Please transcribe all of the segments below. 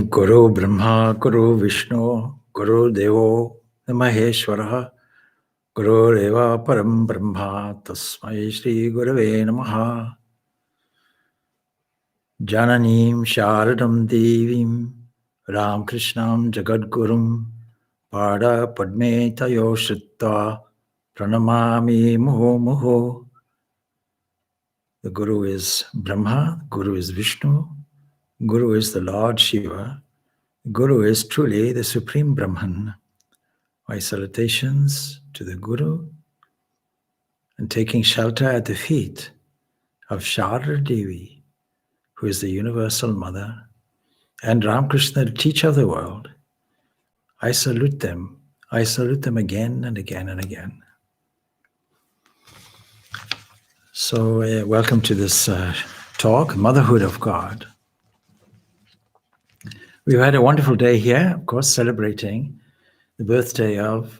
Guru Brahma, Guru Vishnu, Guru Devo Maheshwara, Guru Reva Param Brahma, Tasmai Shri Gurave Namaha. Jananim Sharadam Devim, Ram Krishnam Jagadgurum, Pada Padme Tayo Shritta, Pranamami Muho Muho. The Guru is Brahma, Guru is Vishnu, Guru is the Lord Shiva, Guru is truly the Supreme Brahman. My salutations to the Guru and taking shelter at the feet of Sharada Devi, who is the Universal Mother, and Ramakrishna, the teacher of the world. I salute them. I salute them again and again and again. So welcome to this talk, Motherhood of God. We've had a wonderful day here, of course, celebrating the birthday of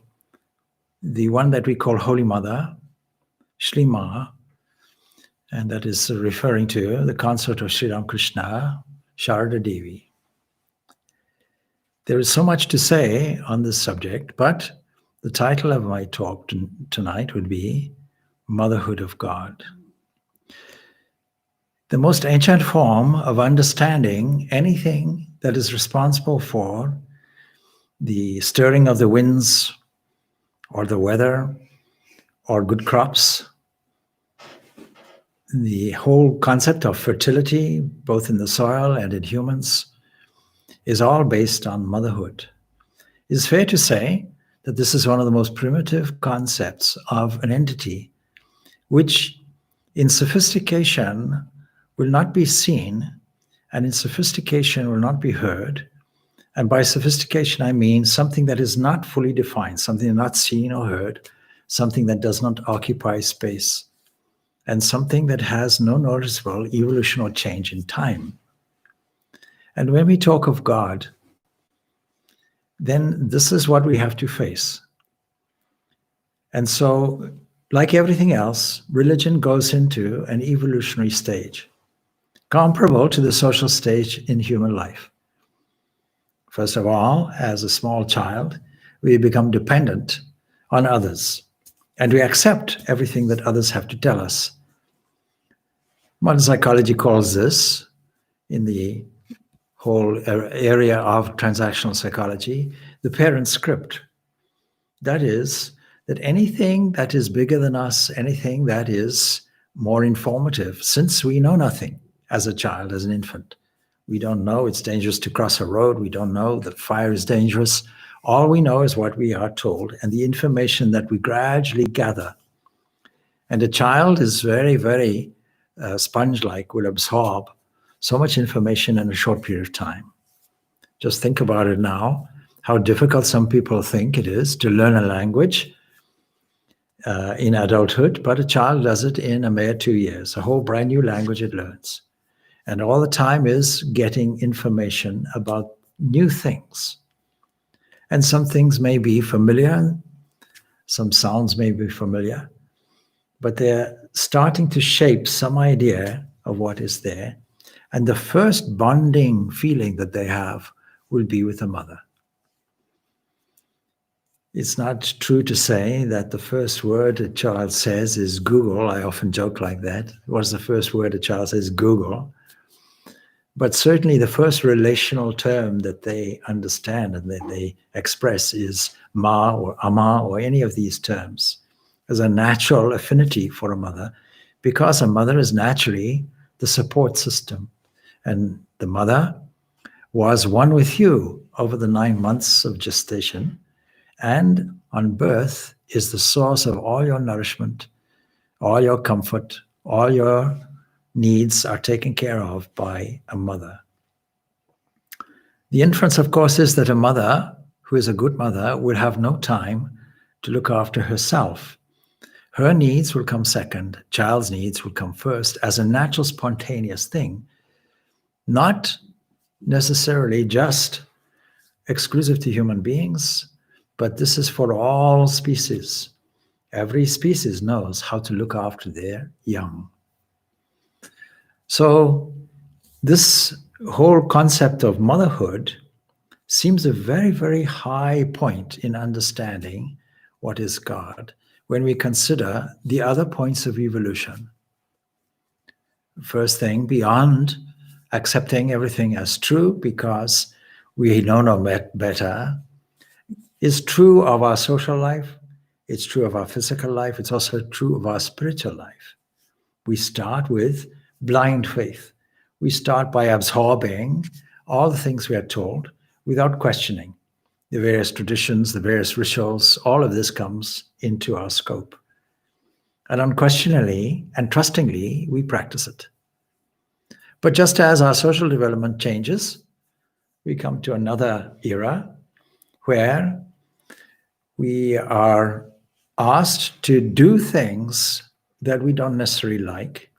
the one that we call Holy Mother, Shri Ma, and that is referring to the consort of Sri Ramakrishna, Sharada Devi. There is so much to say on this subject, but the title of my talk tonight would be Motherhood of God. The most ancient form of understanding anything that is responsible for the stirring of the winds or the weather or good crops, the whole concept of fertility, both in the soil and in humans, is all based on motherhood. It's fair to say that this is one of the most primitive concepts of an entity, which in sophistication will not be seen, and in sophistication will not be heard. And by sophistication, I mean something that is not fully defined, something not seen or heard, something that does not occupy space, and something that has no noticeable evolution or change in time. And when we talk of God, then this is what we have to face. And so, like everything else, religion goes into an evolutionary stage, comparable to the social stage in human life. First of all, as a small child, we become dependent on others, and we accept everything that others have to tell us. Modern psychology calls this, in the whole area of transactional psychology, the parent script. That is, that anything that is bigger than us, anything that is more informative, since we know nothing as a child, as an infant. We don't know it's dangerous to cross a road. We don't know that fire is dangerous. All we know is what we are told and the information that we gradually gather. And a child is very, very sponge-like, will absorb so much information in a short period of time. Just think about it now, how difficult some people think it is to learn a language in adulthood, but a child does it in a mere 2 years, a whole brand new language it learns. And all the time is getting information about new things. And some things may be familiar, some sounds may be familiar, but they're starting to shape some idea of what is there. And the first bonding feeling that they have will be with a mother. It's not true to say that the first word a child says is Google. I often joke like that. What's the first word a child says? Google. But certainly the first relational term that they understand and that they express is ma or ama or any of these terms as a natural affinity for a mother, because a mother is naturally the support system. And the mother was one with you over the 9 months of gestation, and on birth is the source of all your nourishment, all your comfort, all your needs are taken care of by a mother. The inference, of course, is that a mother who is a good mother will have no time to look after herself. Her needs will come second, child's needs will come first as a natural, spontaneous thing, not necessarily just exclusive to human beings, but this is for all species. Every species knows how to look after their young. So this whole concept of motherhood seems a very, very high point in understanding what is God when we consider the other points of evolution. First thing, beyond accepting everything as true because we know no better, is true of our social life, it's true of our physical life, it's also true of our spiritual life. We start with blind faith. We start by absorbing all the things we are told without questioning. The various traditions, the various rituals, all of this comes into our scope. And unquestioningly and trustingly, we practice it. But just as our social development changes, we come to another era where we are asked to do things that we don't necessarily like.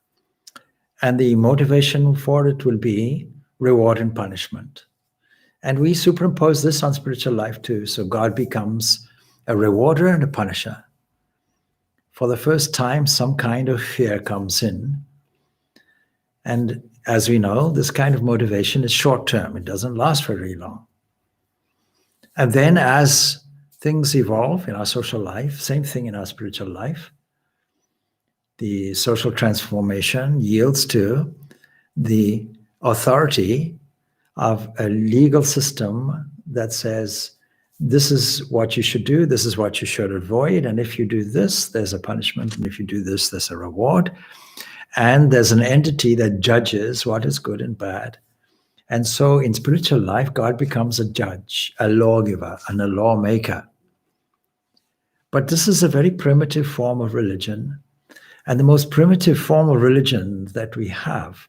And the motivation for it will be reward and punishment. And we superimpose this on spiritual life too. So God becomes a rewarder and a punisher. For the first time, some kind of fear comes in. And as we know, this kind of motivation is short term. It doesn't last very long. And then as things evolve in our social life, same thing in our spiritual life, the social transformation yields to the authority of a legal system that says, this is what you should do, this is what you should avoid, and if you do this, there's a punishment, and if you do this, there's a reward. And there's an entity that judges what is good and bad. And so in spiritual life, God becomes a judge, a lawgiver, and a lawmaker. But this is a very primitive form of religion. And the most primitive form of religion that we have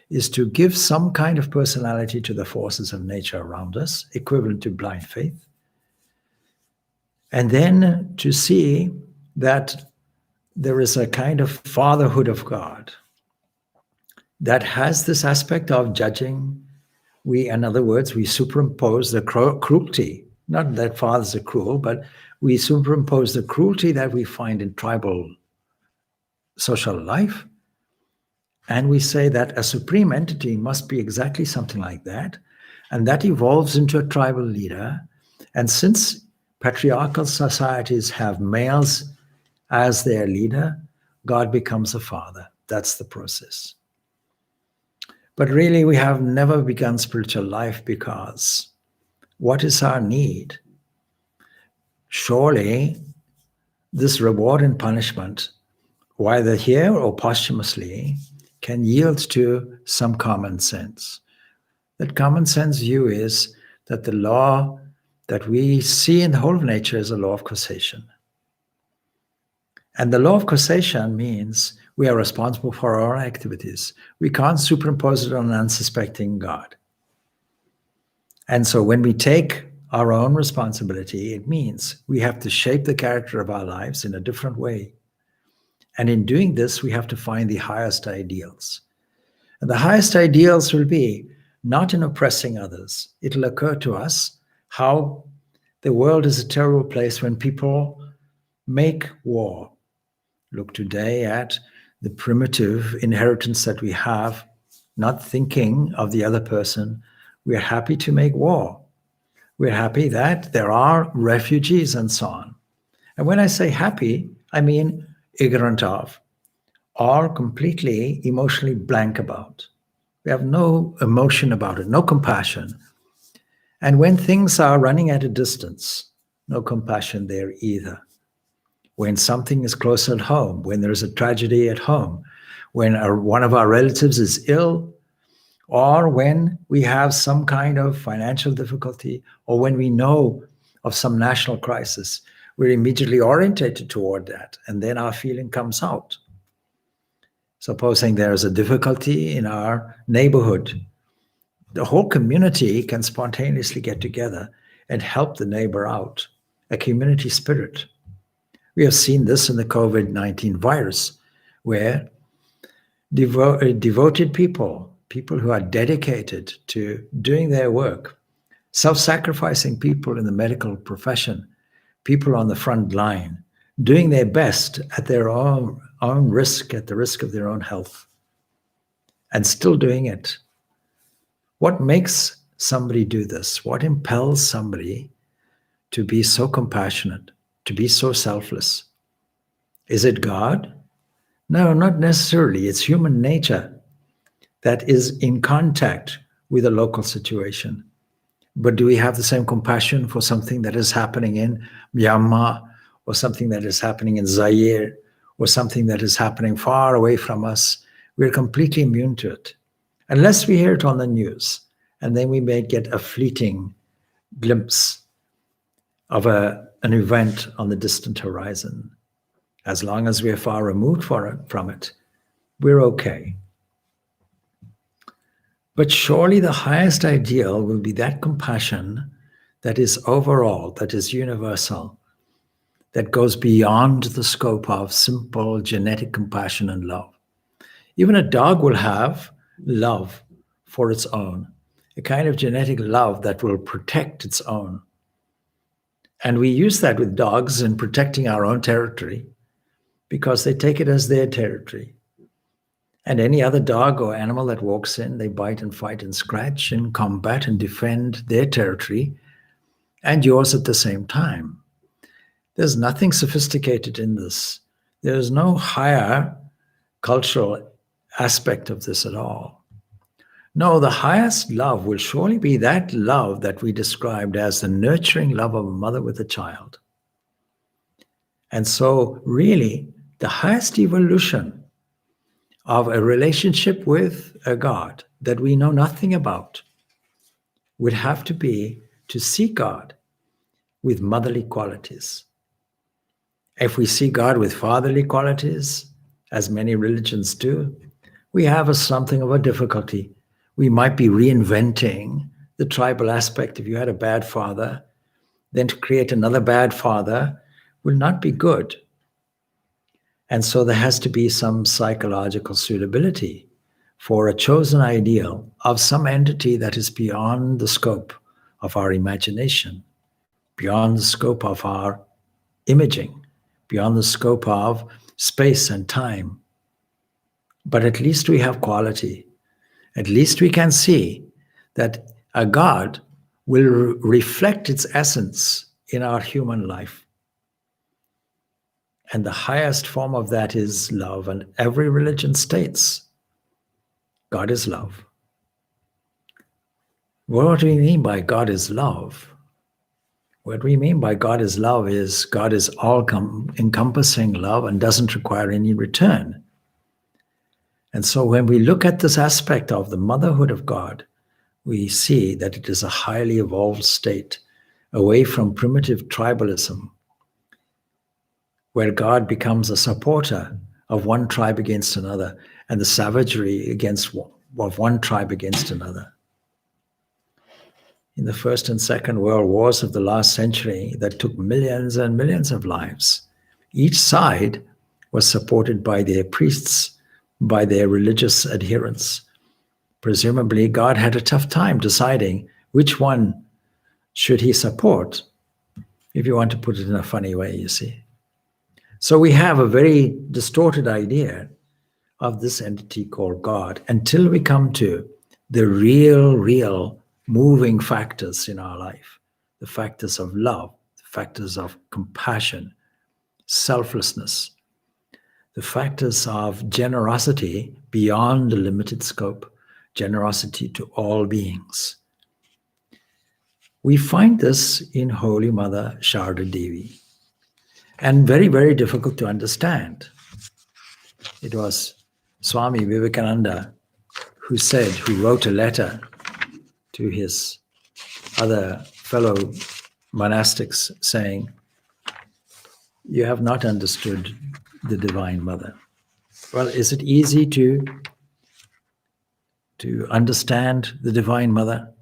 is to give some kind of personality to the forces of nature around us, equivalent to blind faith. And then to see that there is a kind of fatherhood of God that has this aspect of judging. In other words, we superimpose the cruelty, not that fathers are cruel, but we superimpose the cruelty that we find in tribal social life. And we say that a supreme entity must be exactly something like that. And that evolves into a tribal leader. And since patriarchal societies have males as their leader, God becomes a father. That's the process. But really, we have never begun spiritual life because what is our need? Surely, this reward and punishment, whether here or posthumously, can yield to some common sense. That common sense view is that the law that we see in the whole of nature is a law of causation. And the law of causation means we are responsible for our activities. We can't superimpose it on an unsuspecting God. And so when we take our own responsibility, it means we have to shape the character of our lives in a different way. And in doing this, we have to find the highest ideals. And the highest ideals will be not in oppressing others. It'll occur to us how the world is a terrible place when people make war. Look today at the primitive inheritance that we have, not thinking of the other person. We're happy to make war. We're happy that there are refugees and so on. And when I say happy, I mean ignorant of, or completely emotionally blank about. We have no emotion about it, no compassion. And when things are running at a distance, no compassion there either. When something is close at home, when there's a tragedy at home, when one of our relatives is ill, or when we have some kind of financial difficulty, or when we know of some national crisis, we're immediately orientated toward that, and then our feeling comes out. Supposing there's a difficulty in our neighborhood, the whole community can spontaneously get together and help the neighbor out, a community spirit. We have seen this in the COVID-19 virus, where devoted people who are dedicated to doing their work, self-sacrificing people in the medical profession, people on the front line, doing their best at their own risk, at the risk of their own health, and still doing it What makes somebody do this? What impels somebody to be so compassionate, to be so selfless? Is it God? No, not necessarily. It's human nature that is in contact with a local situation. But do we have the same compassion for something that is happening in Myanmar, or something that is happening in Zaire, or something that is happening far away from us? We're completely immune to it, unless we hear it on the news. And then we may get a fleeting glimpse of an event on the distant horizon. As long as we're far removed from it, we're okay. But surely the highest ideal will be that compassion that is overall, that is universal, that goes beyond the scope of simple genetic compassion and love. Even a dog will have love for its own, a kind of genetic love that will protect its own. And we use that with dogs in protecting our own territory because they take it as their territory. And any other dog or animal that walks in, they bite and fight and scratch and combat and defend their territory and yours at the same time. There's nothing sophisticated in this. There's no higher cultural aspect of this at all. No, the highest love will surely be that love that we described as the nurturing love of a mother with a child. And so, really, the highest evolution of a relationship with a God that we know nothing about would have to be to see God with motherly qualities. If we see God with fatherly qualities, as many religions do, we have something of a difficulty. We might be reinventing the tribal aspect. If you had a bad father, then to create another bad father will not be good. And so there has to be some psychological suitability for a chosen ideal of some entity that is beyond the scope of our imagination, beyond the scope of our imaging, beyond the scope of space and time. But at least we have quality. At least we can see that a God will reflect its essence in our human life. And the highest form of that is love. And every religion states God is love. What do we mean by God is love? What we mean by God is love is God is all-encompassing love and doesn't require any return. And so when we look at this aspect of the motherhood of God, we see that it is a highly evolved state, away from primitive tribalism, where God becomes a supporter of one tribe against another and the savagery of one tribe against another. In the First and Second World Wars of the last century that took millions and millions of lives, each side was supported by their priests, by their religious adherents. Presumably, God had a tough time deciding which one should he support, if you want to put it in a funny way, you see. So we have a very distorted idea of this entity called God until we come to the real moving factors in our life, the factors of love, the factors of compassion, selflessness, the factors of generosity beyond the limited scope, generosity to all beings. We find this in Holy Mother Sharda Devi, and very, very difficult to understand. It was Swami Vivekananda who wrote a letter to his other fellow monastics saying, "You have not understood the Divine Mother." Well, is it easy to understand the Divine Mother?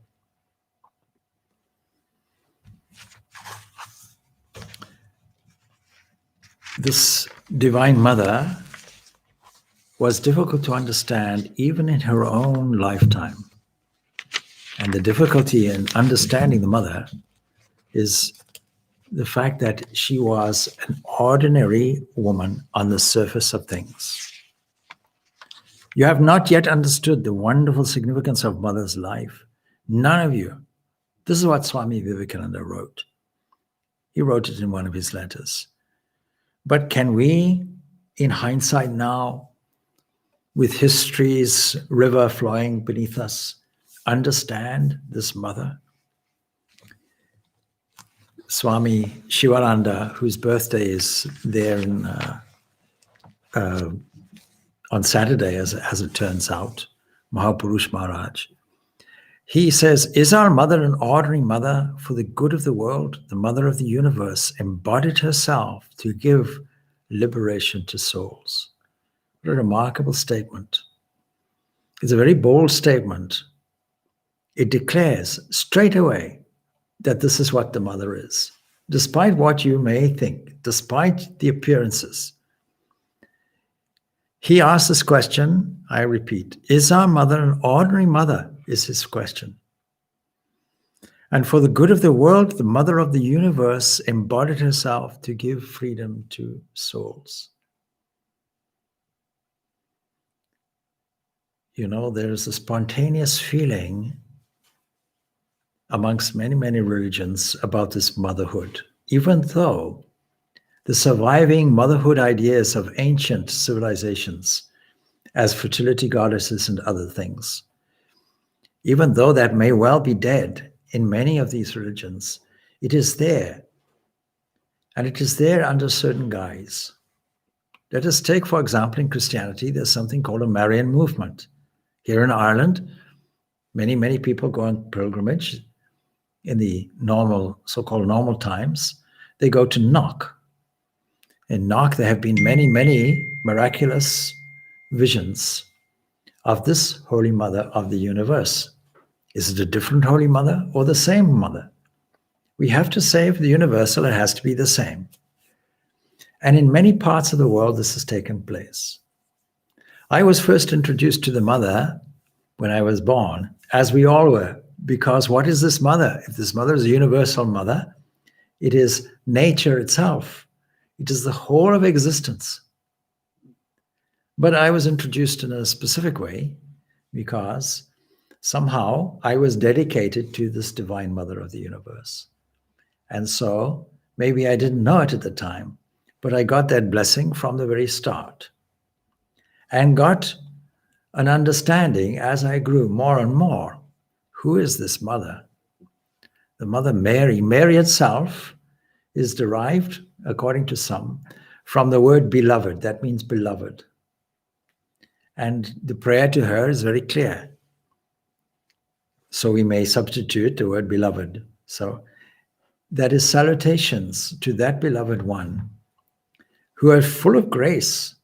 This Divine Mother was difficult to understand even in her own lifetime. And the difficulty in understanding the Mother is the fact that she was an ordinary woman on the surface of things. You have not yet understood the wonderful significance of mother's life. None of you. This is what Swami Vivekananda wrote. He wrote it in one of his letters. But can we, in hindsight now, with history's river flowing beneath us, understand this mother? Swami Shivananda, whose birthday is there on Saturday, as it turns out, Mahapurush Maharaj, he says, is our mother an ordinary mother for the good of the world? The mother of the universe embodied herself to give liberation to souls. What a remarkable statement. It's a very bold statement. It declares straight away that this is what the mother is, despite what you may think, despite the appearances. He asks this question, I repeat, is our mother an ordinary mother, is his question. And for the good of the world, the mother of the universe embodied herself to give freedom to souls. You know, there's a spontaneous feeling amongst many, many religions about this motherhood, even though the surviving motherhood ideas of ancient civilizations as fertility goddesses and other things, even though that may well be dead in many of these religions, it is there. And it is there under certain guise. Let us take, for example, in Christianity, there's something called a Marian movement. Here in Ireland, many, many people go on pilgrimage in the normal, so-called normal times. They go to Knock. In Knock, there have been many, many miraculous visions of this Holy Mother of the universe. Is it a different Holy Mother or the same Mother? We have to say for the universal, it has to be the same. And in many parts of the world, this has taken place. I was first introduced to the Mother when I was born, as we all were, because what is this Mother? If this Mother is a universal Mother, it is nature itself. It is the whole of existence. But I was introduced in a specific way because somehow I was dedicated to this Divine Mother of the universe. And so maybe I didn't know it at the time, but I got that blessing from the very start and got an understanding as I grew more and more. Who is this Mother? The Mother Mary. Mary itself is derived, according to some, from the word beloved. That means beloved. And the prayer to her is very clear. So we may substitute the word beloved. So that is salutations to that beloved one who are full of grace.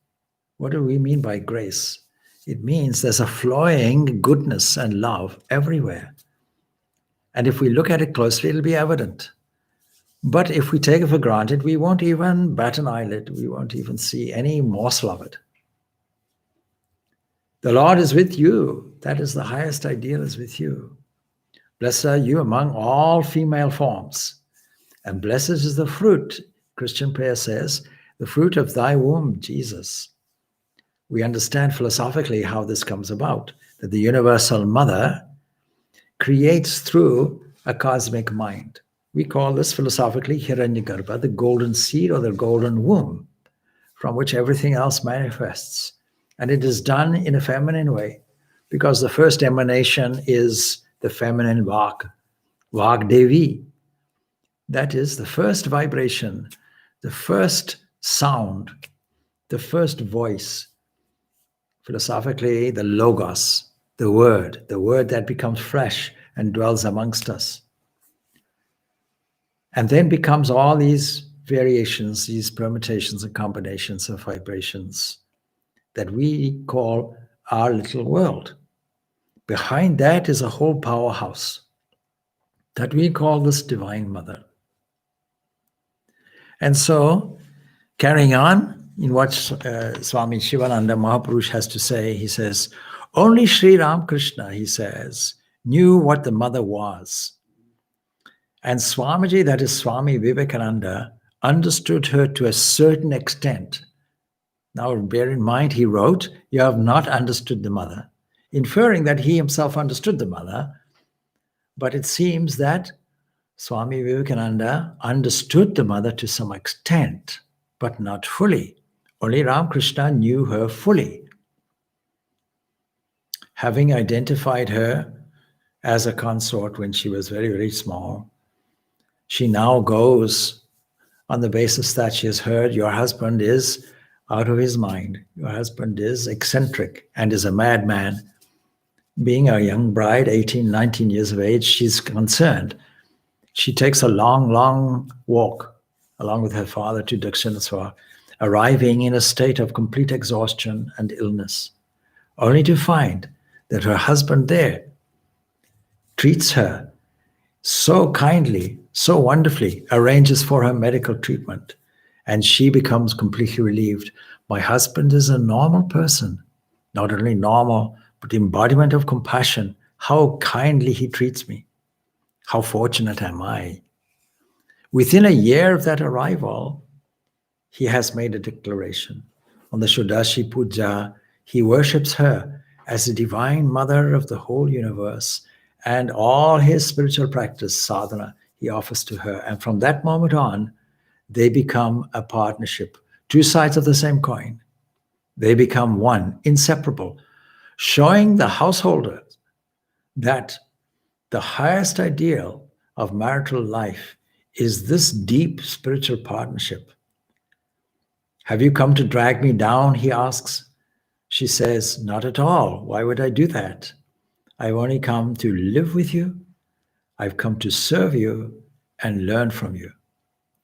What do we mean by grace? It means there's a flowing goodness and love everywhere. And if we look at it closely, it'll be evident. But if we take it for granted, we won't even bat an eyelid. We won't even see any morsel of it. The Lord is with you. That is the highest ideal, is with you. Blessed are you among all female forms. And blessed is the fruit, Christian prayer says, the fruit of thy womb, Jesus. We understand philosophically how this comes about, that the universal Mother creates through a cosmic mind. We call this philosophically Hiranyagarbha, the golden seed or the golden womb, from which everything else manifests. And it is done in a feminine way, because the first emanation is the feminine Vak Devi. That is the first vibration, the first sound, the first voice. Philosophically, the Logos, the word that becomes flesh and dwells amongst us. And then becomes all these variations, these permutations and combinations of vibrations that we call our little world. Behind that is a whole powerhouse that we call this Divine Mother. And so, carrying on in what Swami Shivananda Mahapurush has to say, he says, only Sri Ramakrishna, he says, knew what the Mother was. And Swamiji, that is Swami Vivekananda, understood her to a certain extent. Now, bear in mind, he wrote, "You have not understood the mother," inferring that he himself understood the mother. But it seems that Swami Vivekananda understood the mother to some extent, but not fully. Only Ramakrishna knew her fully. Having identified her as a consort when she was very, very small, she now goes on the basis that she has heard your husband is out of his mind. Your husband is eccentric and is a madman. Being a young bride, 18, 19 years of age, she's concerned. She takes a long, long walk along with her father to Dakshinaswar, arriving in a state of complete exhaustion and illness, only to find that her husband there treats her so kindly, so wonderfully, arranges for her medical treatment, and she becomes completely relieved. My husband is a normal person, not only normal, but the embodiment of compassion. How kindly he treats me. How fortunate am I? Within a year of that arrival, he has made a declaration. On the Shodashi Puja, he worships her as the divine mother of the whole universe, and all his spiritual practice, sadhana, he offers to her. And from that moment on, they become a partnership, two sides of the same coin. They become one, inseparable, showing the householders that the highest ideal of marital life is this deep spiritual partnership. Have you come to drag me down? He asks. She says, not at all. Why would I do that? I've only come to live with you. I've come to serve you and learn from you.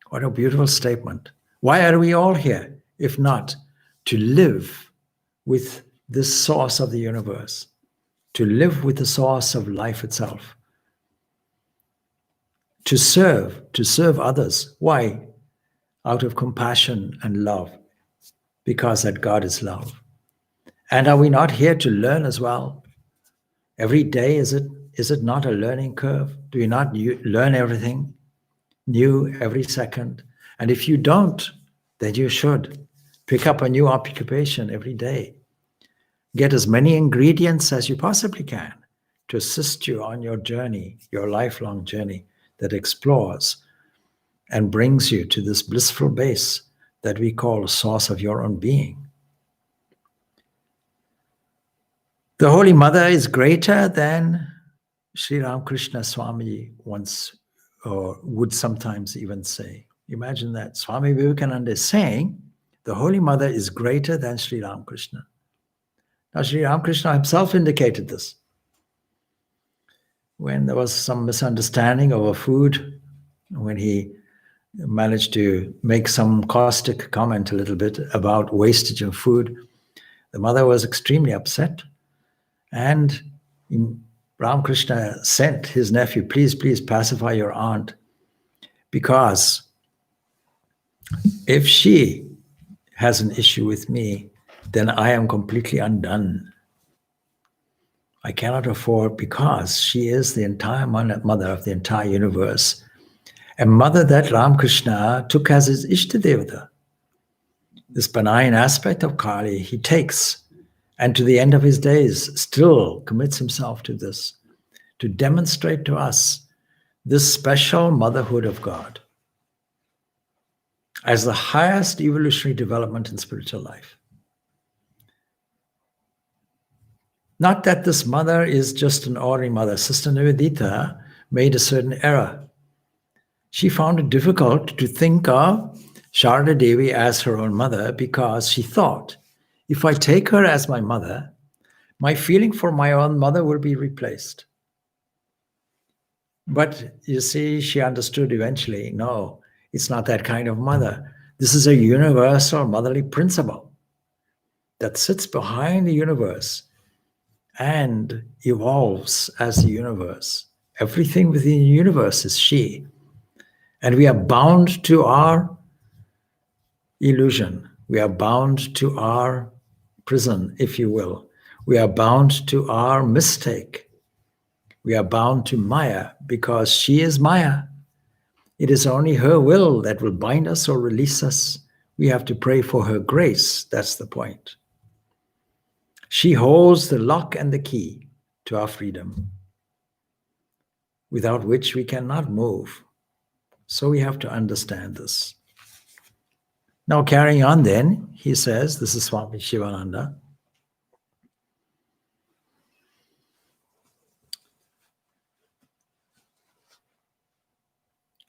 What a beautiful statement. Why are we all here, if not to live with this source of the universe, to live with the source of life itself, to serve others. Why? Out of compassion and love, because that God is love. And are we not here to learn as well? Every day, is it not a learning curve? Do you not learn everything new every second? And if you don't, then you should pick up a new occupation every day. Get as many ingredients as you possibly can to assist you on your journey, your lifelong journey that explores and brings you to this blissful base that we call a source of your own being. The Holy Mother is greater than Sri Ramakrishna Swami once, or would sometimes even say. Imagine that. Swami Vivekananda is saying, the Holy Mother is greater than Sri Ramakrishna. Now, Sri Ramakrishna himself indicated this. When there was some misunderstanding over food, when he managed to make some caustic comment a little bit about wastage of food, the mother was extremely upset. And Ramakrishna sent his nephew, please pacify your aunt, because if she has an issue with me, then I am completely undone. I cannot afford, because she is the entire mother of the entire universe, a mother that Ramakrishna took as his Ishtadevata. This benign aspect of Kali he takes, and to the end of his days still commits himself to this, to demonstrate to us this special motherhood of God as the highest evolutionary development in spiritual life. Not that this mother is just an ordinary mother. Sister Nivedita made a certain error. She found it difficult to think of Sharada Devi as her own mother, because she thought, if I take her as my mother, my feeling for my own mother will be replaced. But you see, she understood eventually, no, it's not that kind of mother. This is a universal motherly principle that sits behind the universe and evolves as the universe. Everything within the universe is she. And we are bound to our illusion. We are bound to our prison, if you will. We are bound to our mistake. We are bound to Maya, because she is Maya. It is only her will that will bind us or release us We have to pray for her grace. That's the point. She holds the lock and the key to our freedom, without which we cannot move. So we have to understand this. Now, carrying on then, he says, this is Swami Shivananda.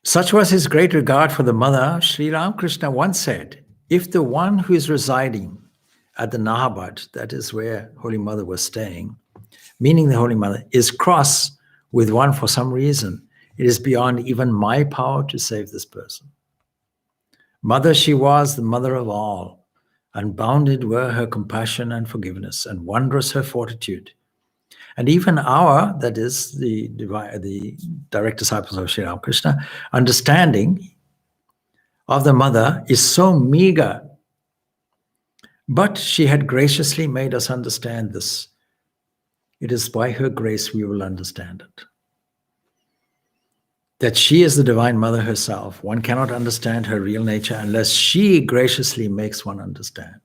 Such was his great regard for the mother. Sri Ramakrishna once said, if the one who is residing at the Nahabad, that is where Holy Mother was staying, meaning the Holy Mother, is cross with one for some reason, it is beyond even my power to save this person. Mother she was, the mother of all. Unbounded were her compassion and forgiveness, and wondrous her fortitude. And even our, that is the direct disciples of Sri Ramakrishna, understanding of the mother is so meager. But she had graciously made us understand this. It is by her grace we will understand it. That she is the Divine Mother herself. One cannot understand her real nature unless she graciously makes one understand.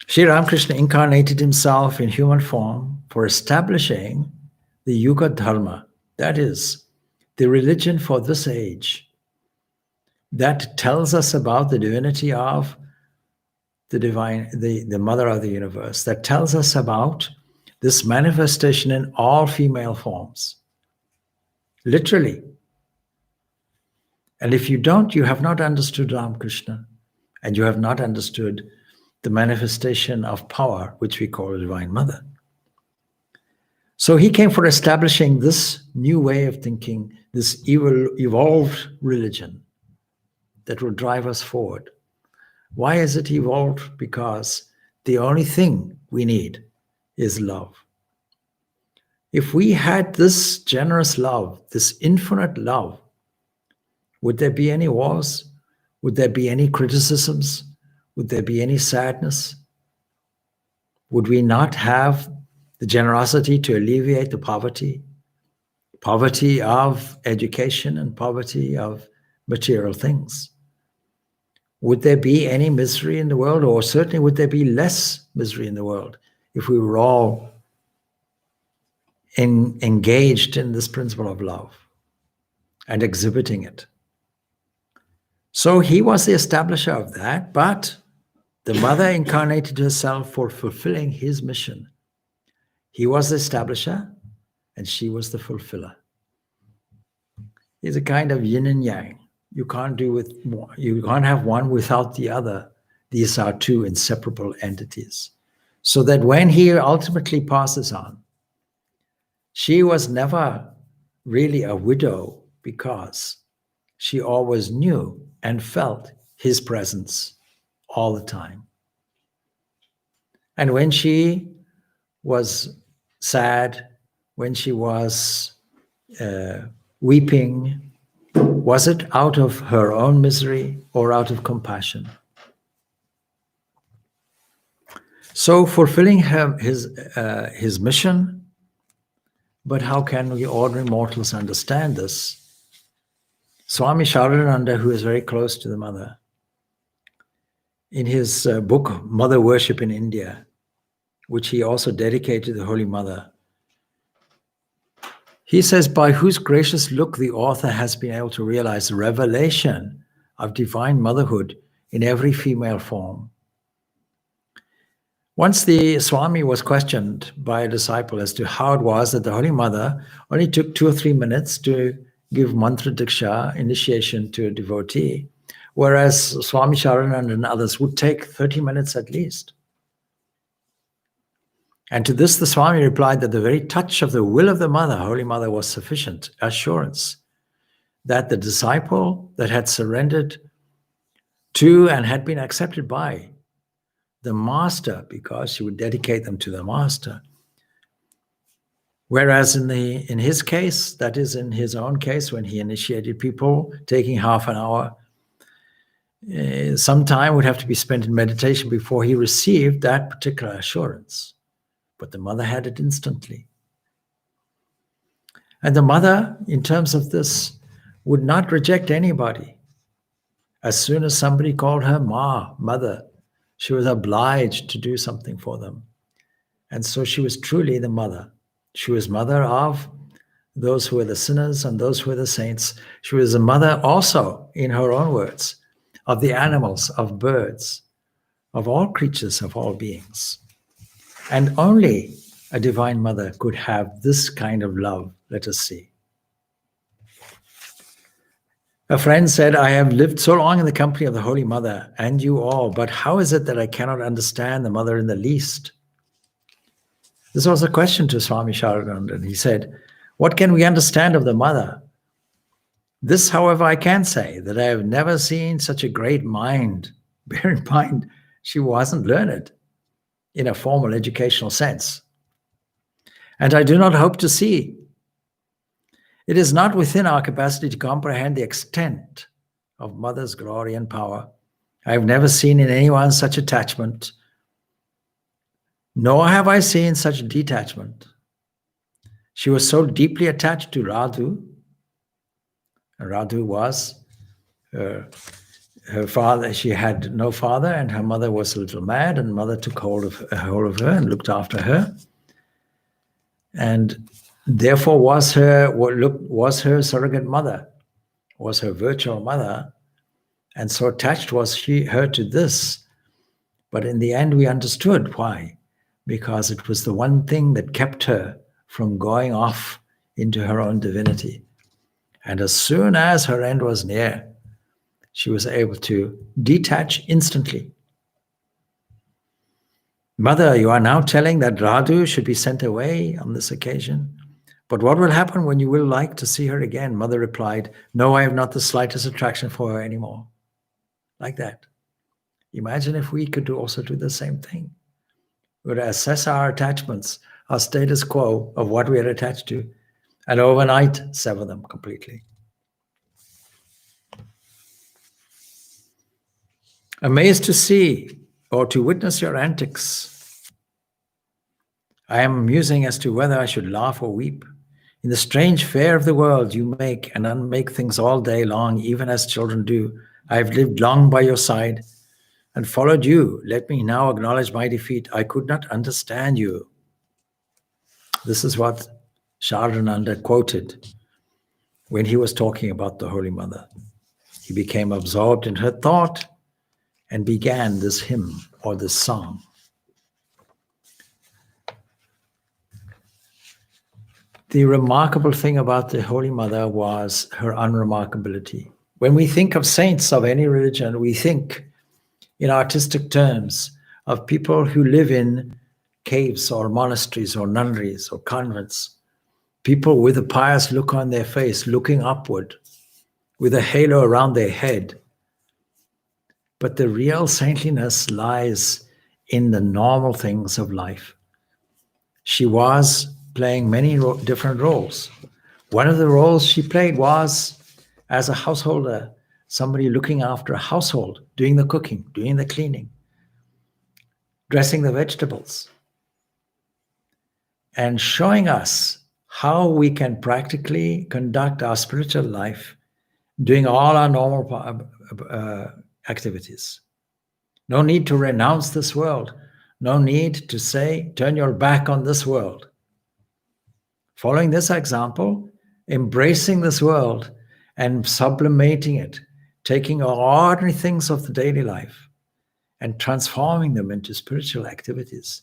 Sri Ramakrishna incarnated himself in human form for establishing the Yuga Dharma, that is, the religion for this age, that tells us about the divinity of the divine, the mother of the universe, that tells us about this manifestation in all female forms, literally. And if you don't, you have not understood Ramakrishna, and you have not understood the manifestation of power, which we call a Divine Mother. So he came for establishing this new way of thinking, this evolved religion that will drive us forward. Why is it evolved? Because the only thing we need is love. If we had this generous love, this infinite love, would there be any wars? Would there be any criticisms? Would there be any sadness? Would we not have the generosity to alleviate the poverty of education and poverty of material things? Would there be any misery in the world, or certainly would there be less misery in the world if we were all engaged in this principle of love and exhibiting it? So he was the establisher of that, but the mother incarnated herself for fulfilling his mission. He was the establisher and she was the fulfiller. It's a kind of yin and yang. You can't have one without the other. These are two inseparable entities. So that when he ultimately passes on, she was never really a widow because she always knew and felt his presence all the time. And when she was sad, when she was weeping, was it out of her own misery or out of compassion? So fulfilling his mission, but how can we ordinary mortals understand this? Swami Sharananda, who is very close to the mother, in his book, Mother Worship in India, which he also dedicated to the Holy Mother, he says, by whose gracious look the author has been able to realize the revelation of divine motherhood in every female form. Once the Swami was questioned by a disciple as to how it was that the Holy Mother only took 2 or 3 minutes to give mantra diksha, initiation, to a devotee, whereas Swami Sharananda and others would take 30 minutes at least. And to this, the Swami replied that the very touch of the will of the Mother, Holy Mother, was sufficient assurance that the disciple that had surrendered to and had been accepted by the Master, because she would dedicate them to the Master. Whereas in his case, that is in his own case, when he initiated people, taking half an hour, some time would have to be spent in meditation before he received that particular assurance. But the mother had it instantly. And the mother, in terms of this, would not reject anybody. As soon as somebody called her Ma, mother, she was obliged to do something for them. And so she was truly the mother. She was mother of those who were the sinners and those who were the saints. She was a mother also, in her own words, of the animals, of birds, of all creatures, of all beings. And only a divine mother could have this kind of love, let us see. A friend said, I have lived so long in the company of the Holy Mother and you all, but how is it that I cannot understand the mother in the least? This was a question to Swami Sharananda, and he said, what can we understand of the mother? This, however, I can say, that I have never seen such a great mind. Bear in mind, she wasn't learned in a formal educational sense. And I do not hope to see. It is not within our capacity to comprehend the extent of Mother's glory and power. I have never seen in anyone such attachment, nor have I seen such detachment. She was so deeply attached to Radhu. Radhu was her father. She had no father, and her mother was a little mad, and mother took hold of her and looked after her. And therefore was her surrogate mother, was her virtual mother, and so attached was her to this. But in the end, we understood why. Because it was the one thing that kept her from going off into her own divinity. And as soon as her end was near, she was able to detach instantly. Mother, you are now telling that Radhu should be sent away on this occasion. But what will happen when you will like to see her again? Mother replied, no, I have not the slightest attraction for her anymore. Like that. Imagine if we could also do the same thing. We would assess our attachments, our status quo of what we are attached to, and overnight sever them completely. Amazed to see or to witness your antics, I am musing as to whether I should laugh or weep. In the strange fare of the world, you make and unmake things all day long, even as children do. I have lived long by your side and followed you. Let me now acknowledge my defeat. I could not understand you. This is what Sharananda quoted when he was talking about the Holy Mother. He became absorbed in her thought and began this hymn or this song. The remarkable thing about the Holy Mother was her unremarkability. When we think of saints of any religion, we think in artistic terms of people who live in caves or monasteries or nunneries or convents, people with a pious look on their face, looking upward, with a halo around their head. But the real saintliness lies in the normal things of life. She was playing many different roles. One of the roles she played was as a householder, somebody looking after a household, doing the cooking, doing the cleaning, dressing the vegetables, and showing us how we can practically conduct our spiritual life, doing all our normal activities. No need to renounce this world. No need to say, turn your back on this world. Following this example, embracing this world and sublimating it, taking ordinary things of the daily life and transforming them into spiritual activities.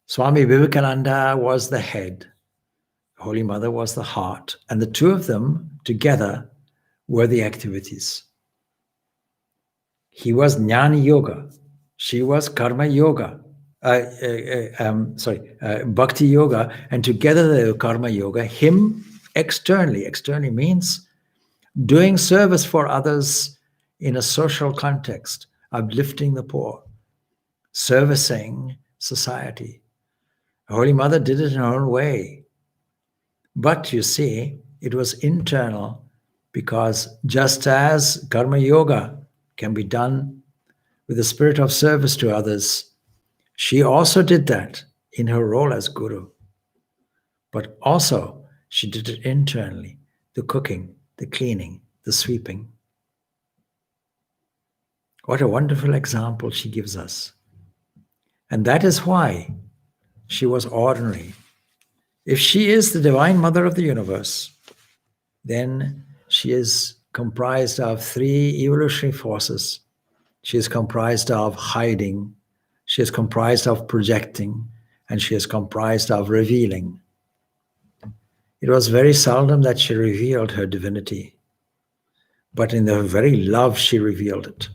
Swami Vivekananda was the head, Holy Mother was the heart, and the two of them together were the activities. He was Jnana Yoga, she was Karma Yoga, Bhakti Yoga, and together they were Karma Yoga. Him externally means doing service for others in a social context, uplifting the poor, servicing society. Holy Mother did it in her own way. But you see, it was internal, because just as Karma Yoga can be done with the spirit of service to others, she also did that in her role as Guru. But also, she did it internally. the cooking, the cleaning, the sweeping. What a wonderful example she gives us. And that is why she was ordinary. If she is the divine mother of the universe, then she is comprised of three evolutionary forces. She is comprised of hiding, she is comprised of projecting, and she is comprised of revealing. It was very seldom that she revealed her divinity, but in the very love she revealed it.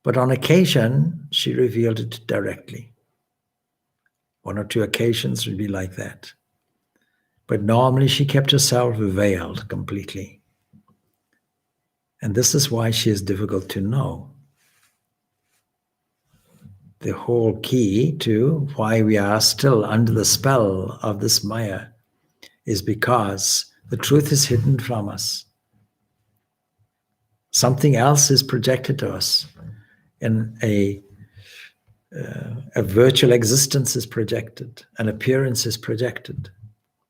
But on occasion, she revealed it directly. One or two occasions would be like that. But normally she kept herself veiled completely. And this is why she is difficult to know. The whole key to why we are still under the spell of this Maya is because the truth is hidden from us. Something else is projected to us, and a virtual existence is projected, an appearance is projected.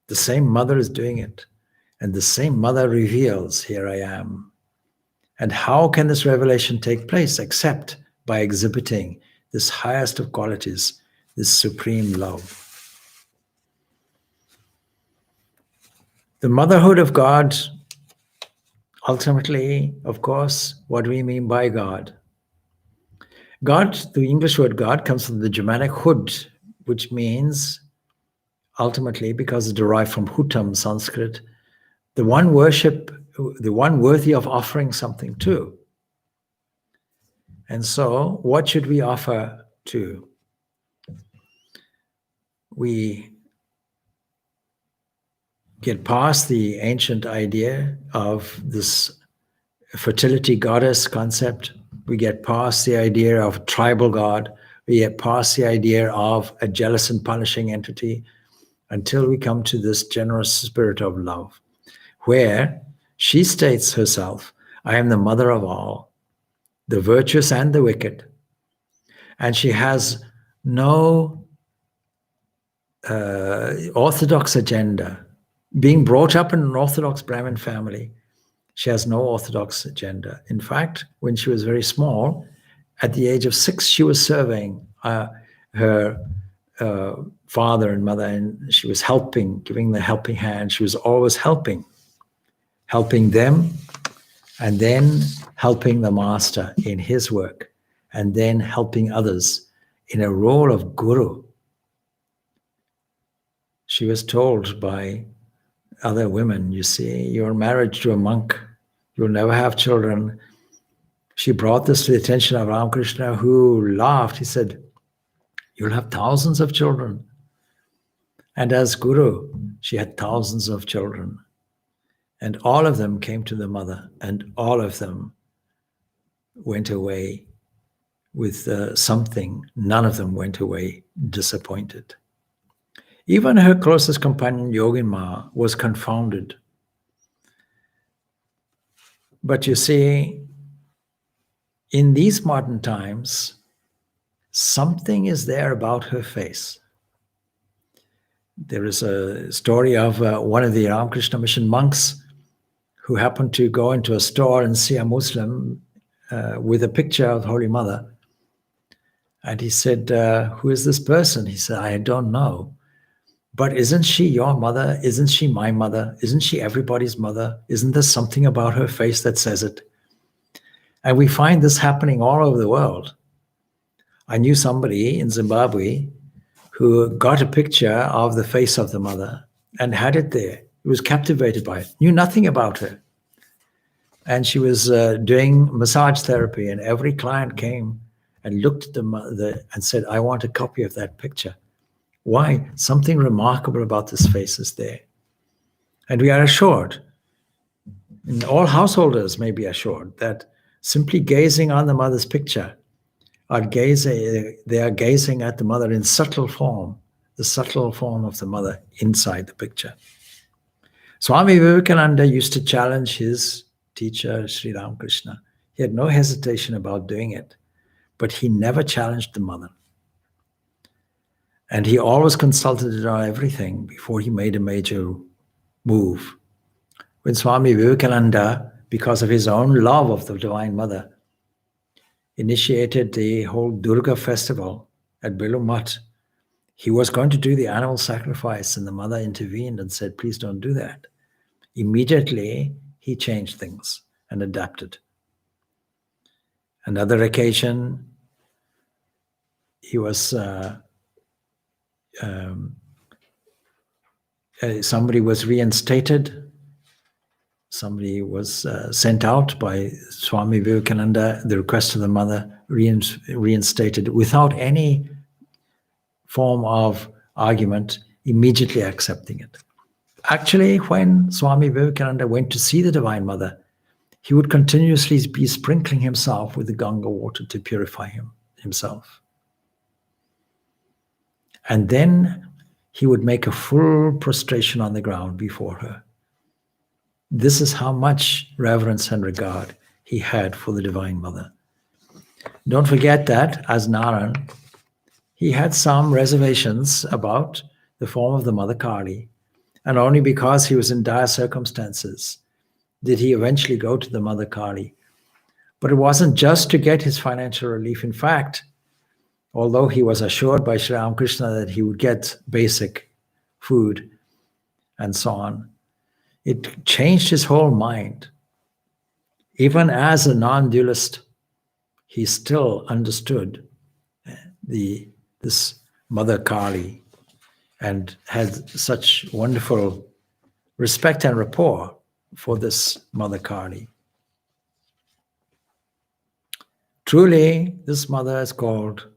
The same mother is doing it, and the same mother reveals, here I am. And how can this revelation take place except by exhibiting this highest of qualities, this supreme love? The motherhood of God, ultimately, of course, what do we mean by God? God, the English word God, comes from the Germanic hud, which means, ultimately, because it's derived from hutam, Sanskrit, the one worthy of offering something to. And so, what should we offer to? We get past the ancient idea of this fertility goddess concept. We get past the idea of tribal god. We get past the idea of a jealous and punishing entity until we come to this generous spirit of love, where she states herself, I am the mother of all, the virtuous and the wicked. And she has no orthodox agenda. Being brought up in an Orthodox Brahmin family, she has no orthodox agenda. In fact, when she was very small, at the age of 6, she was serving her father and mother, and she was helping, giving the helping hand. She was always helping them, and then helping the master in his work, and then helping others in a role of guru. She was told by other women, you see, you're married to a monk, you'll never have children. She brought this to the attention of Ramakrishna, who laughed. He said, you'll have thousands of children. And as guru, she had thousands of children. And all of them came to the mother, and all of them went away with something. None of them went away disappointed. Even her closest companion, Yogin Ma, was confounded. But you see, in these modern times, something is there about her face. There is a story of one of the Ramakrishna Mission monks who happened to go into a store and see a Muslim with a picture of the Holy Mother. And he said, who is this person? He said, I don't know. But isn't she your mother? Isn't she my mother? Isn't she everybody's mother? Isn't there something about her face that says it? And we find this happening all over the world. I knew somebody in Zimbabwe who got a picture of the face of the mother and had it there. He was captivated by it, knew nothing about her. And she was doing massage therapy, and every client came and looked at the mother and said, I want a copy of that picture. Why? Something remarkable about this face is there. And we are assured, and all householders may be assured, that simply gazing on the mother's picture, they are gazing at the mother in subtle form, the subtle form of the mother inside the picture. Swami Vivekananda used to challenge his teacher, Sri Ramakrishna. He had no hesitation about doing it, but he never challenged the mother. And he always consulted it on everything before he made a major move. When Swami Vivekananda, because of his own love of the Divine Mother, initiated the whole Durga festival at Belumat, he was going to do the animal sacrifice, and the mother intervened and said, please don't do that. Immediately, he changed things and adapted. Another occasion, he was somebody was reinstated. Somebody was sent out by Swami Vivekananda, the request of the mother, reinstated without any form of argument, immediately accepting it. Actually, when Swami Vivekananda went to see the Divine Mother, he would continuously be sprinkling himself with the Ganga water to purify himself. And then he would make a full prostration on the ground before her. This is how much reverence and regard he had for the Divine Mother. Don't forget that, as Naran, he had some reservations about the form of the Mother Kali, and only because he was in dire circumstances did he eventually go to the Mother Kali. But it wasn't just to get his financial relief. In fact, although he was assured by Sri Ramakrishna that he would get basic food and so on, it changed his whole mind. Even as a non-dualist, he still understood this Mother Kali and had such wonderful respect and rapport for this Mother Kali. Truly, this mother is called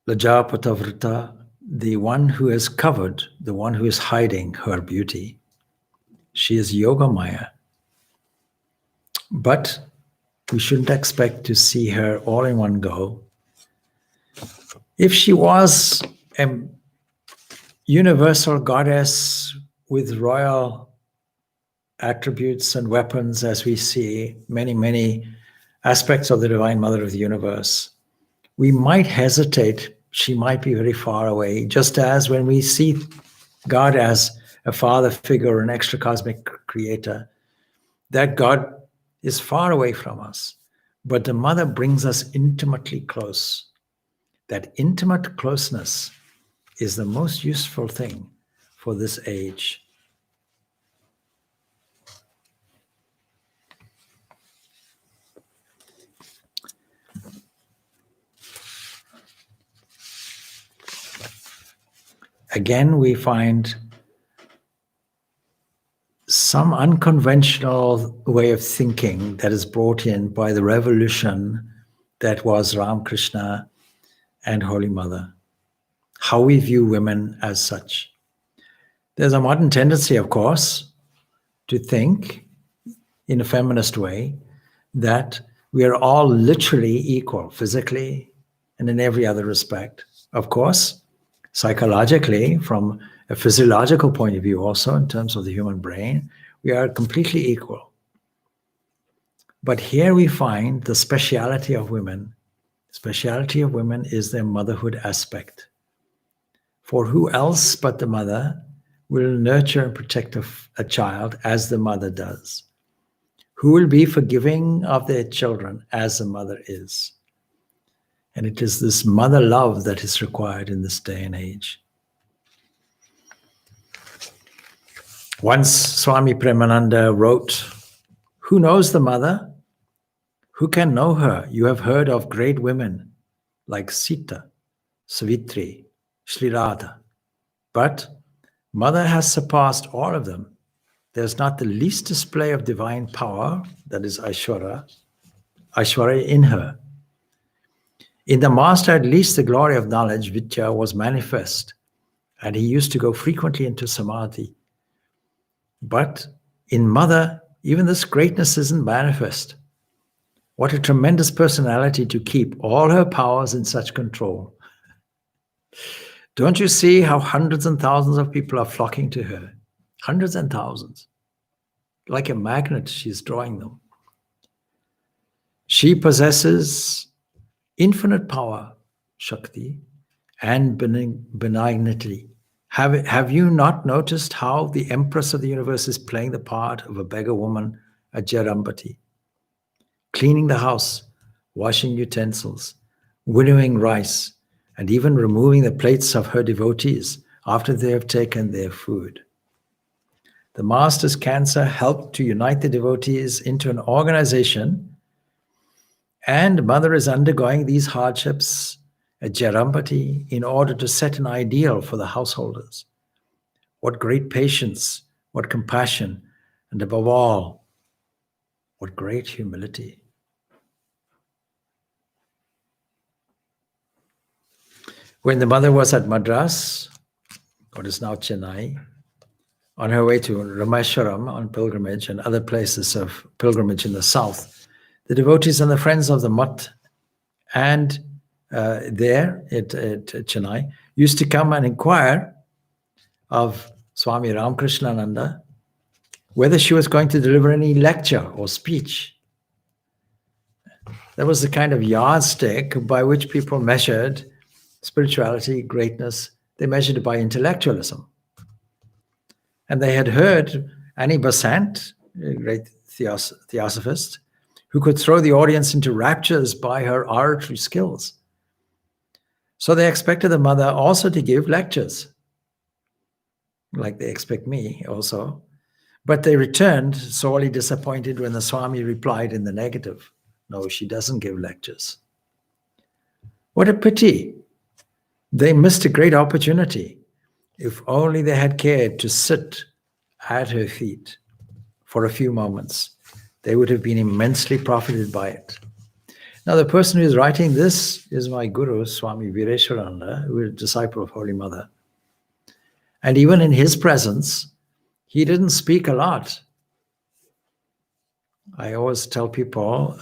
Lajapatavrita, the one who is covered, the one who is hiding her beauty. She is Yogamaya. But we shouldn't expect to see her all in one go. If she was a universal goddess with royal attributes and weapons, as we see many, many aspects of the Divine Mother of the universe, we might hesitate. She might be very far away, just as when we see God as a father figure, an extra cosmic creator, that God is far away from us. But the mother brings us intimately close. That intimate closeness is the most useful thing for this age. Again, we find some unconventional way of thinking that is brought in by the revolution that was Ramakrishna and Holy Mother. How we view women as such. There's a modern tendency, of course, to think in a feminist way that we are all literally equal, physically and in every other respect. Of course, psychologically, from a physiological point of view also, in terms of the human brain, we are completely equal. But here we find the speciality of women. Speciality of women is their motherhood aspect. For who else but the mother will nurture and protect a child as the mother does? Who will be forgiving of their children as the mother is? And it is this mother love that is required in this day and age. Once Swami Purnananda wrote, "Who knows the mother? Who can know her? You have heard of great women like Sita, Savitri, Sri Radha. But mother has surpassed all of them. There's not the least display of divine power, that is Aishwarya in her. In the master, at least the glory of knowledge, Vidya, was manifest, and he used to go frequently into samadhi. But in mother, even this greatness isn't manifest. What a tremendous personality to keep all her powers in such control. Don't you see how hundreds and thousands of people are flocking to her? Hundreds and thousands. Like a magnet, she's drawing them. She possesses infinite power, Shakti, and benignity, Have you not noticed how the Empress of the universe is playing the part of a beggar woman at Jarambati, cleaning the house, washing utensils, winnowing rice, and even removing the plates of her devotees after they have taken their food? The Master's cancer helped to unite the devotees into an organization, and Mother is undergoing these hardships at Jarambati in order to set an ideal for the householders. What great patience, what compassion, and above all, what great humility. When the mother was at Madras, what is now Chennai, on her way to Rameshwaram on pilgrimage and other places of pilgrimage in the south, the devotees and the friends of the Mutt and there at Chennai used to come and inquire of Swami Ramakrishnananda whether she was going to deliver any lecture or speech. That was the kind of yardstick by which people measured spirituality, greatness. They measured it by intellectualism. And they had heard Annie Besant, a great theosophist, who could throw the audience into raptures by her oratory skills. So they expected the mother also to give lectures, like they expect me also. But they returned sorely disappointed when the Swami replied in the negative. No, she doesn't give lectures. What a pity. They missed a great opportunity. If only they had cared to sit at her feet for a few moments, they would have been immensely profited by it. Now, the person who is writing this is my guru, Swami Vireshwarananda, who is a disciple of Holy Mother. And even in his presence, he didn't speak a lot. I always tell people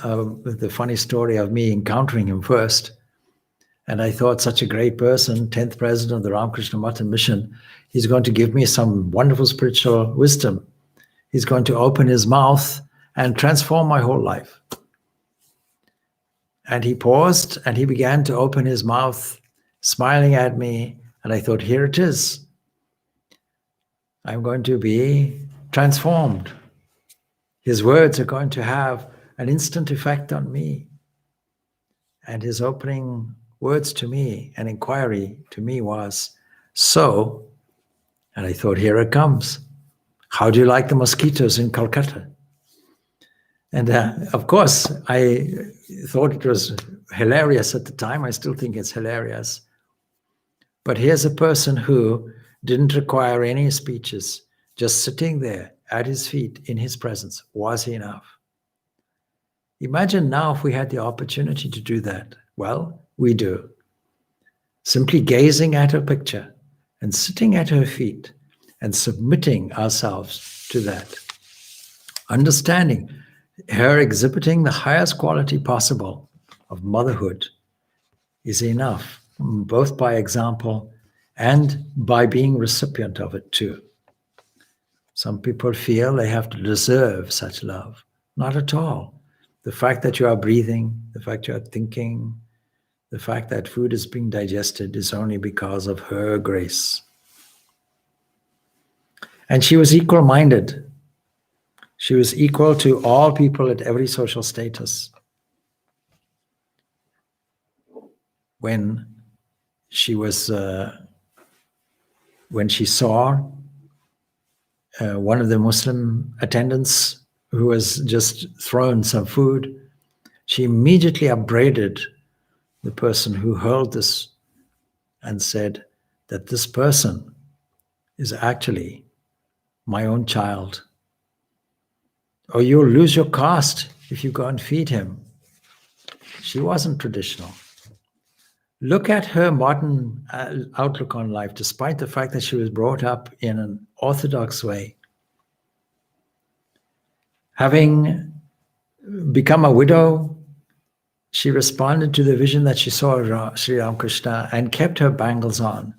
the funny story of me encountering him first. And I thought, such a great person, 10th president of the Ramakrishna Math Mission, he's going to give me some wonderful spiritual wisdom. He's going to open his mouth and transform my whole life. And he paused and he began to open his mouth, smiling at me. And I thought, here it is. I'm going to be transformed. His words are going to have an instant effect on me. And his opening words to me, an inquiry to me was, so, and I thought, here it comes. How do you like the mosquitoes in Calcutta? And of course, I thought it was hilarious at the time. I still think it's hilarious. But here's a person who didn't require any speeches, just sitting there at his feet in his presence was enough. Imagine now if we had the opportunity to do that. Well, we do. Simply gazing at her picture and sitting at her feet and submitting ourselves to that. Understanding her exhibiting the highest quality possible of motherhood is enough, both by example and by being recipient of it too. Some people feel they have to deserve such love. Not at all. The fact that you are breathing, the fact you are thinking, the fact that food is being digested is only because of her grace. And she was equal-minded. She was equal to all people at every social status. When she saw one of the Muslim attendants who was just thrown some food, she immediately upbraided the person who hurled this and said that this person is actually my own child. Or you'll lose your caste if you go and feed him. She wasn't traditional. Look at her modern outlook on life, despite the fact that she was brought up in an orthodox way. Having become a widow, she responded to the vision that she saw of Sri Ramakrishna and kept her bangles on.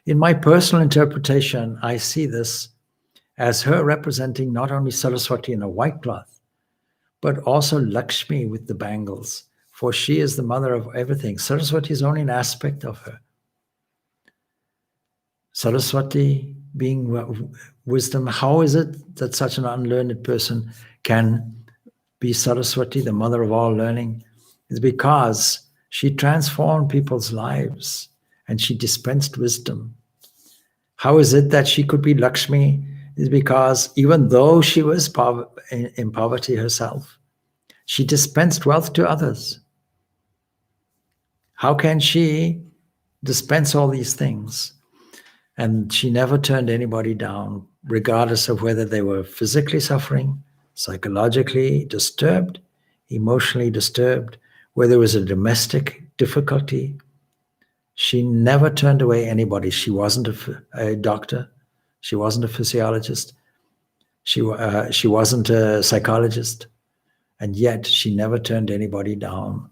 In my personal interpretation, I see this as her representing not only Saraswati in a white cloth, but also Lakshmi with the bangles, for she is the mother of everything. Saraswati is only an aspect of her. Saraswati being wisdom. How is it that such an unlearned person can be Saraswati, the mother of all learning? It's because she transformed people's lives and she dispensed wisdom. How is it that she could be Lakshmi? Is because even though she was in poverty herself, she dispensed wealth to others. How can she dispense all these things? And she never turned anybody down, regardless of whether they were physically suffering, psychologically disturbed, emotionally disturbed, whether there was a domestic difficulty. She never turned away anybody. She wasn't a doctor. She wasn't a physiologist. She wasn't a psychologist. And yet she never turned anybody down.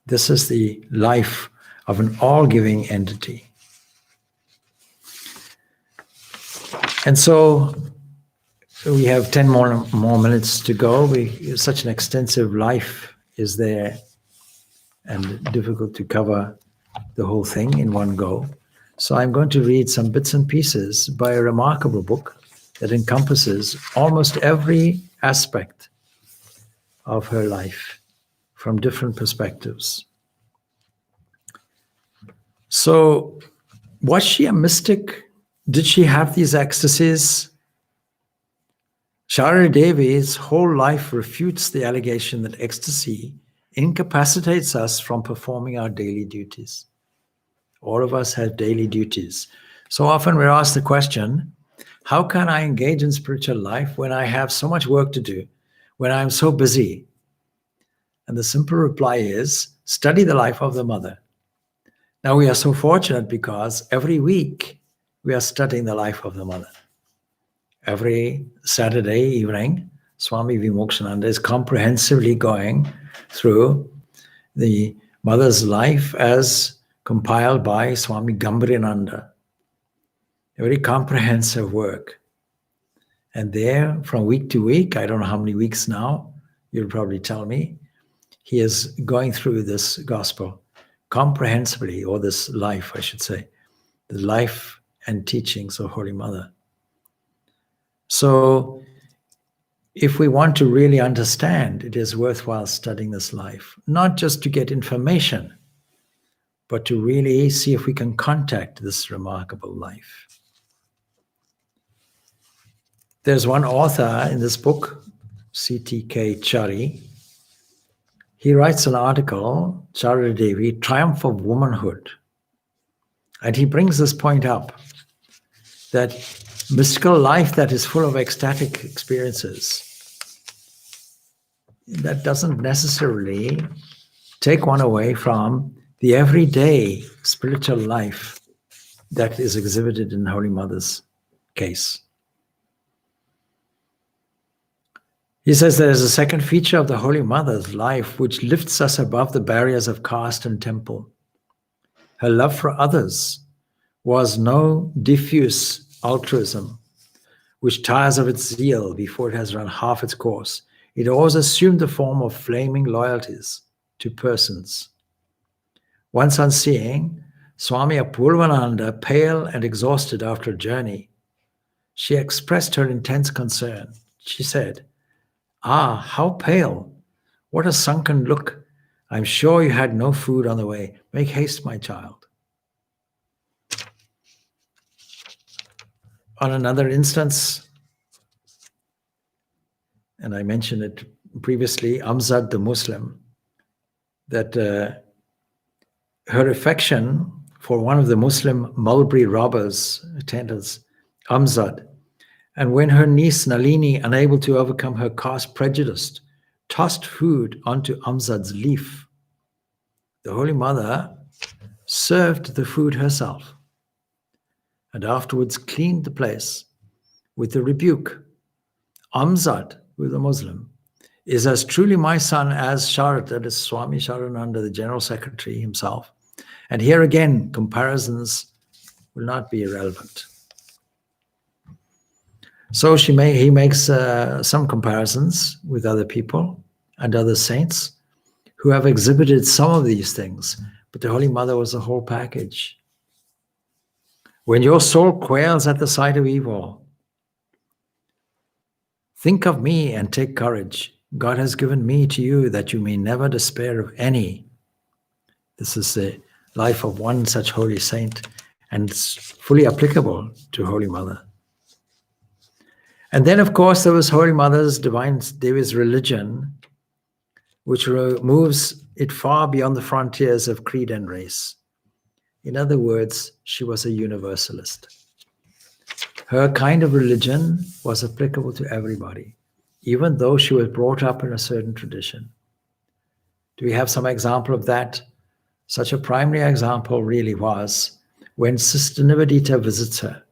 This is the life of an all-giving entity. And so we have 10 more minutes to go. Such an extensive life is there and difficult to cover the whole thing in one go. So I'm going to read some bits and pieces by a remarkable book that encompasses almost every aspect of her life from different perspectives. So was she a mystic? Did she have these ecstasies? Sharada Devi's whole life refutes the allegation that ecstasy incapacitates us from performing our daily duties. All of us have daily duties. So often we're asked the question, how can I engage in spiritual life when I have so much work to do, when I'm so busy? And the simple reply is, study the life of the mother. Now we are so fortunate because every week we are studying the life of the mother. Every Saturday evening, Swami Vimokshananda is comprehensively going through the mother's life as compiled by Swami Gambhirananda. A very comprehensive work. And there, from week to week, I don't know how many weeks now, you'll probably tell me, he is going through this gospel comprehensively, or this life, I should say, the life and teachings of Holy Mother. So if we want to really understand, it is worthwhile studying this life, not just to get information, but to really see if we can contact this remarkable life. There's one author in this book, C.T.K. Chari. He writes an article, Sharada Devi, Triumph of Womanhood. And he brings this point up, that mystical life that is full of ecstatic experiences, that doesn't necessarily take one away from the everyday spiritual life that is exhibited in Holy Mother's case. He says there is a second feature of the Holy Mother's life which lifts us above the barriers of caste and temple. Her love for others was no diffuse altruism which tires of its zeal before it has run half its course. It always assumed the form of flaming loyalties to persons. Once on seeing Swami Purnananda pale and exhausted after a journey, she expressed her intense concern. She said, "Ah, how pale! What a sunken look! I'm sure you had no food on the way. Make haste, my child." On another instance, and I mentioned it previously, Amzad the Muslim, that her affection for one of the Muslim mulberry robbers, attendants, Amzad, and when her niece Nalini, unable to overcome her caste prejudice, tossed food onto Amzad's leaf, the Holy Mother served the food herself and afterwards cleaned the place with a rebuke. Amzad, who is a Muslim, is as truly my son as Sharat, that is Swami Sharananda, the General Secretary himself. And here again, comparisons will not be irrelevant. So he makes some comparisons with other people and other saints who have exhibited some of these things, but the Holy Mother was a whole package. When your soul quails at the sight of evil, think of me and take courage. God has given me to you that you may never despair of any. This is the life of one such holy saint, and it's fully applicable to Holy Mother. And then, of course, there was Holy Mother's Divine Devi's religion, which moves it far beyond the frontiers of creed and race. In other words, she was a universalist. Her kind of religion was applicable to everybody, even though she was brought up in a certain tradition. Do we have some example of that? Such a primary example really was when Sister Nivedita visits her.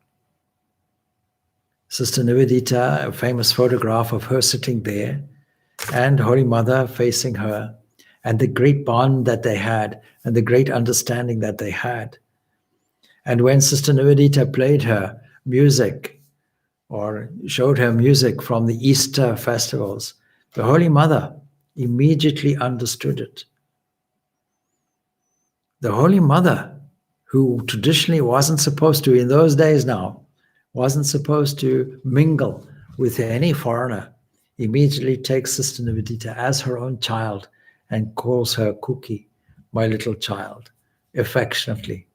Sister Nivedita, a famous photograph of her sitting there, and Holy Mother facing her, and the great bond that they had, and the great understanding that they had. And when Sister Nivedita played her music, or showed her music from the Easter festivals, the Holy Mother immediately understood it. The Holy Mother, who traditionally wasn't supposed to, in those days now, wasn't supposed to mingle with any foreigner, immediately takes Sister Nivedita as her own child and calls her Cookie, my little child, affectionately.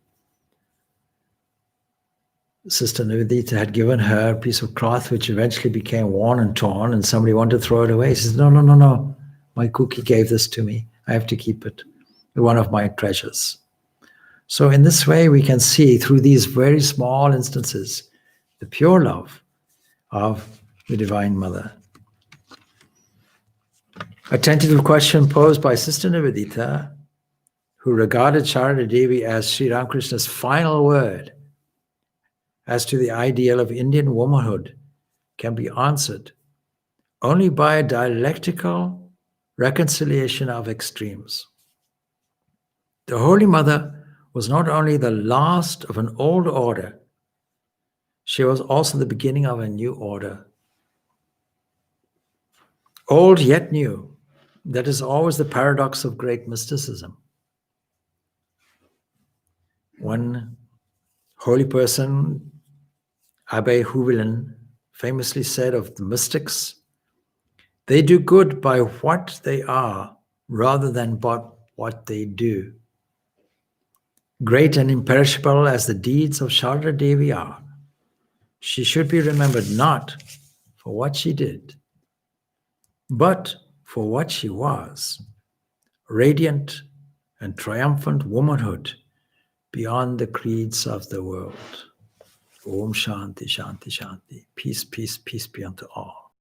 Sister Nivedita had given her a piece of cloth which eventually became worn and torn, and somebody wanted to throw it away. She says, no, my Cookie gave this to me. I have to keep it, one of my treasures. So in this way, we can see through these very small instances the pure love of the Divine Mother. A tentative question posed by Sister Nivedita, who regarded Sharada Devi as Sri Ramakrishna's final word as to the ideal of Indian womanhood, can be answered only by a dialectical reconciliation of extremes. The Holy Mother was not only the last of an old order, she was also the beginning of a new order. Old yet new. That is always the paradox of great mysticism. One holy person, Abbe Huvelen, famously said of the mystics, they do good by what they are rather than by what they do. Great and imperishable as the deeds of Sharada Devi are, she should be remembered not for what she did, but for what she was, radiant and triumphant womanhood beyond the creeds of the world. Om Shanti, Shanti, Shanti. Peace, peace, peace be unto all.